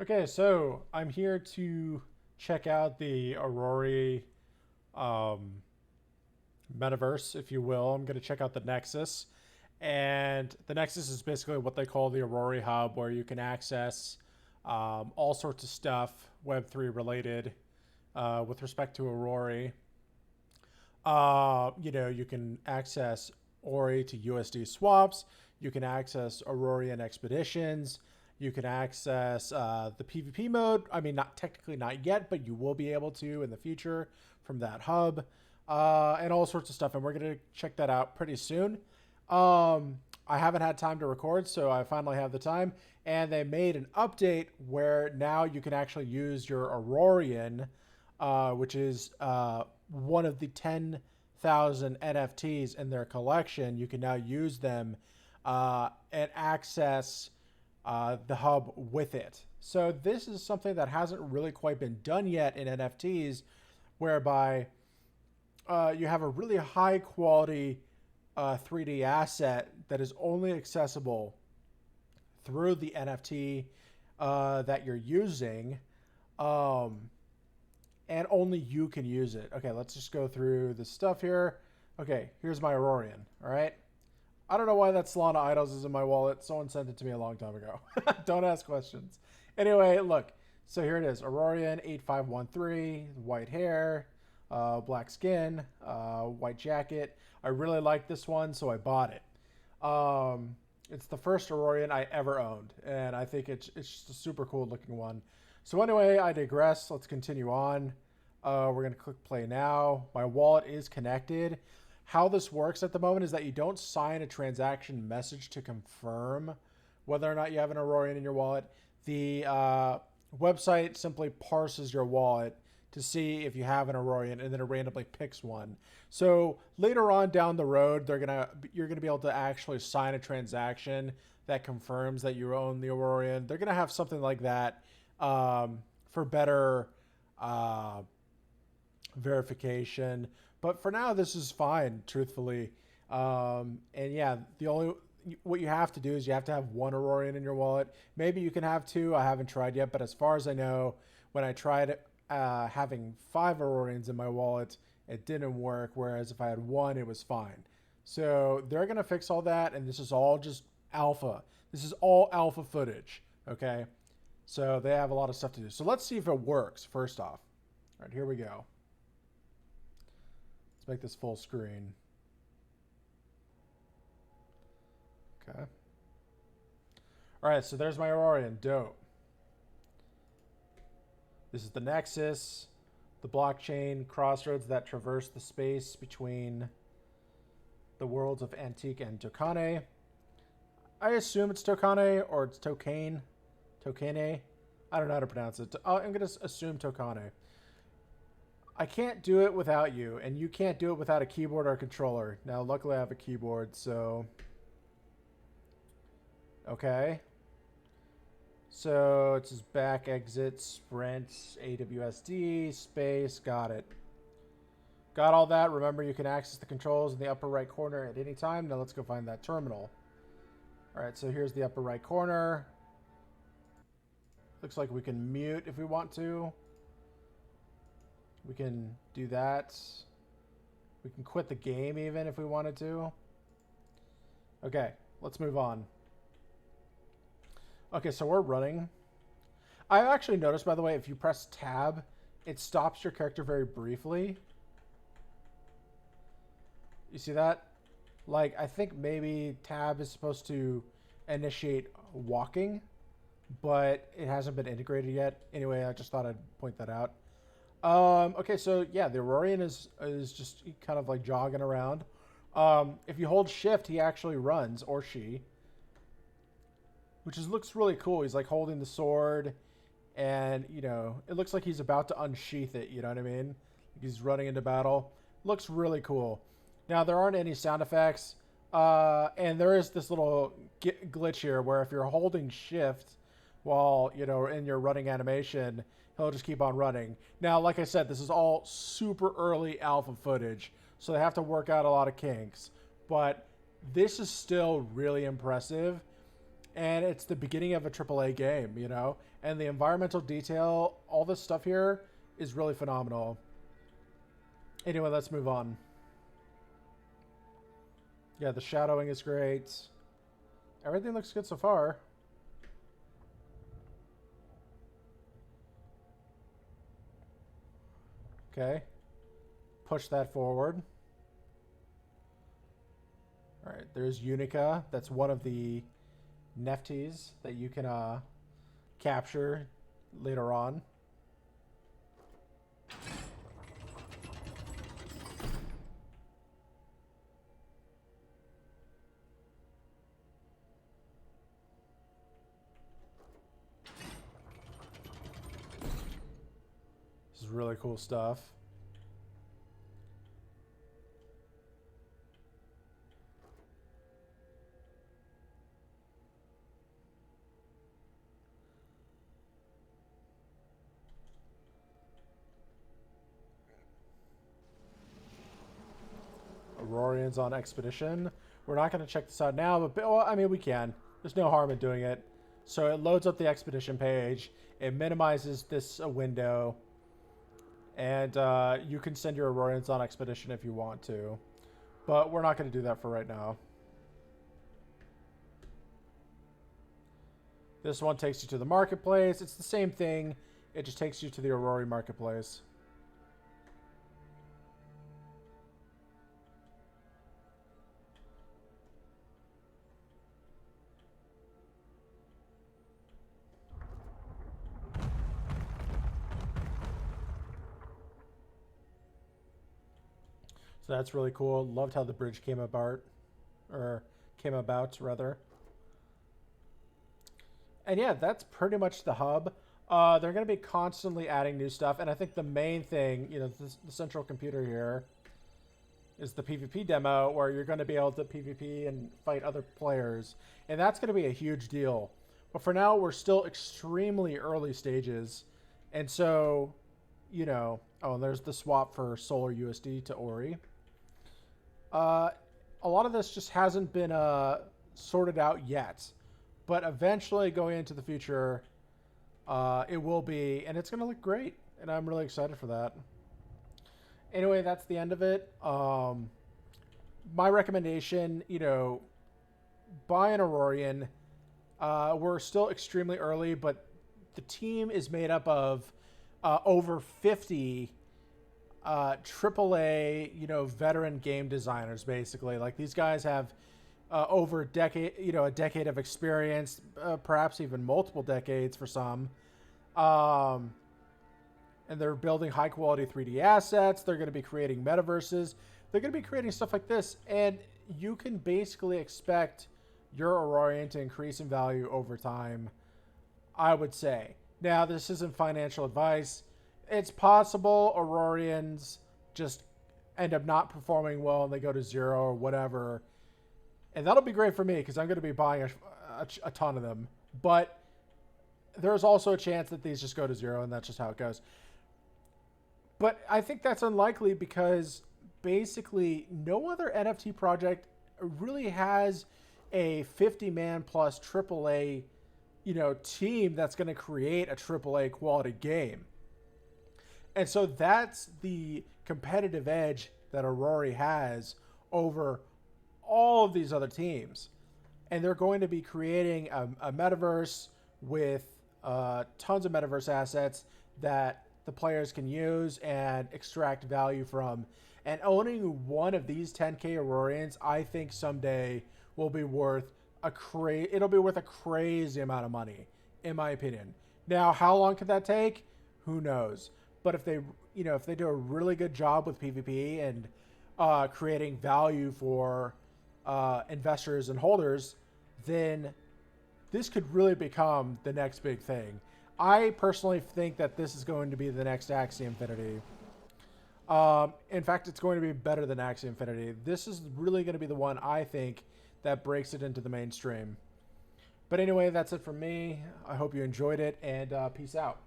Okay, so I'm here to check out the Aurory um, metaverse, if you will. I'm going to check out the Nexus. And the Nexus is basically what they call the Aurory Hub, where you can access all sorts of stuff, Web3 related, with respect to Aurory. You can access Ori to USD swaps. You can access Aurorian expeditions. You can access the PvP mode. I mean, not technically not yet, but you will be able to in the future from that hub, and all sorts of stuff. And we're gonna check that out pretty soon. I haven't had time to record, so I finally have the time. And they made an update where now you can actually use your Aurorian, which is one of the 10,000 NFTs in their collection. You can now use them and access the hub with it. So this is something that hasn't really quite been done yet in NFTs, whereby you have a really high quality 3D asset that is only accessible through the NFT that you're using. Um, and only you can use it. Okay, let's just go through the stuff here. Okay, here's my Aurorian. All right. I don't know why that Solana Idols is in my wallet. Someone sent it to me a long time ago. Don't ask questions. Anyway, look. So here it is. Aurorian 8513, white hair, black skin, white jacket. I really like this one, so I bought it. It's the first Aurorian I ever owned, and I think it's just a super cool looking one. So anyway, I digress. Let's continue on. We're going to click play now. My wallet is connected. How this works at the moment is that you don't sign a transaction message to confirm whether or not you have an Aurorian in your wallet. The website simply parses your wallet to see if you have an Aurorian, and then it randomly picks one. So later on down the road, you're gonna be able to actually sign a transaction that confirms that you own the Aurorian. They're gonna have something like that for better verification. But for now, this is fine, truthfully. And yeah, the only what you have to do is you have to have one Aurorian in your wallet. Maybe you can have two. I haven't tried yet, but as far as I know, when I tried having five Aurorians in my wallet, it didn't work. Whereas if I had one, it was fine. So they're gonna fix all that, and this is all just alpha. This is all alpha footage. Okay, so they have a lot of stuff to do. So let's see if it works. First off, all right, here we go. Let's make this full screen. Okay. All right, so there's my Aurorian. Dope. This is the Nexus, the blockchain crossroads that traverse the space between the worlds of Antique and Tokane. I assume it's Tokane or it's Tokane. Tokane. I don't know how to pronounce it. I'm going to assume Tokane. I can't do it without you, and you can't do it without a keyboard or a controller. Now, luckily I have a keyboard, so... Okay. So, it's just back, exit, sprint, AWSD, space, got it. Got all that. Remember, you can access the controls in the upper right corner at any time. Now, let's go find that terminal. Alright, so here's the upper right corner. Looks like we can mute if we want to. We can do that. We can quit the game even if we wanted to. Okay, let's move on. Okay, so we're running. I actually noticed, by the way, if you press tab, it stops your character very briefly. You see that? Like, I think maybe tab is supposed to initiate walking, but it hasn't been integrated yet. Anyway, I just thought I'd point that out. Okay, so yeah, the Aurorian is just kind of like jogging around. If you hold shift, he actually runs, or she, which looks really cool. He's like holding the sword, and you know, it looks like he's about to unsheath it. You know what I mean? He's running into battle. Looks really cool. Now there aren't any sound effects, and there is this little glitch here where if you're holding shift while in your running animation, he'll just keep on running. Now, like I said, this is all super early alpha footage, so they have to work out a lot of kinks. But this is still really impressive, and it's the beginning of a AAA game, And the environmental detail, all this stuff here is really phenomenal. Anyway, let's move on. Yeah, the shadowing is great. Everything looks good so far. Okay. Push that forward. All right, there's Unica. That's one of the NFTs that you can capture later on. This is really cool stuff. Aurorians on expedition. We're not going to check this out now, but well, I mean, we can. There's no harm in doing it. So it loads up the expedition page. It minimizes this window. And you can send your Aurorians on expedition if you want to. But we're not going to do that for right now. This one takes you to the marketplace. It's the same thing. It just takes you to the Aurory marketplace. So that's really cool. Loved how the bridge came about, rather. And yeah, that's pretty much the hub. They're going to be constantly adding new stuff, and I think the main thing, you know, the central computer here, is the PvP demo, where you're going to be able to PvP and fight other players, and that's going to be a huge deal. But for now, we're still extremely early stages, and so, you know, oh, and there's the swap for Solar USD to Ori. A lot of this just hasn't been sorted out yet, but eventually going into the future, it will be, and it's going to look great, and I'm really excited for that. Anyway, that's the end of it. My recommendation, you know, buy an Aurorian. We're still extremely early, but the team is made up of over 50 AAA, you know, veteran game designers, basically. Like, these guys have over a decade of experience, perhaps even multiple decades for some. And they're building high quality 3D assets. They're going to be creating metaverses. They're going to be creating stuff like this. And you can basically expect your Aurorian to increase in value over time, I would say. Now, this isn't financial advice. It's possible Aurorians just end up not performing well and they go to zero or whatever. And that'll be great for me because I'm going to be buying a ton of them. But there's also a chance that these just go to zero, and that's just how it goes. But I think that's unlikely because basically no other NFT project really has a 50-man plus AAA, you know, team that's going to create a AAA quality game. And so that's the competitive edge that Aurory has over all of these other teams. And they're going to be creating a metaverse with tons of metaverse assets that the players can use and extract value from. And owning one of these 10K Aurorians, I think someday will be worth it'll be worth a crazy amount of money, in my opinion. Now, how long could that take? Who knows? But if they do a really good job with PvP and creating value for investors and holders, then this could really become the next big thing. I personally think that this is going to be the next Axie Infinity. In fact, it's going to be better than Axie Infinity. This is really going to be the one, I think, that breaks it into the mainstream. But anyway, that's it from me. I hope you enjoyed it, and peace out.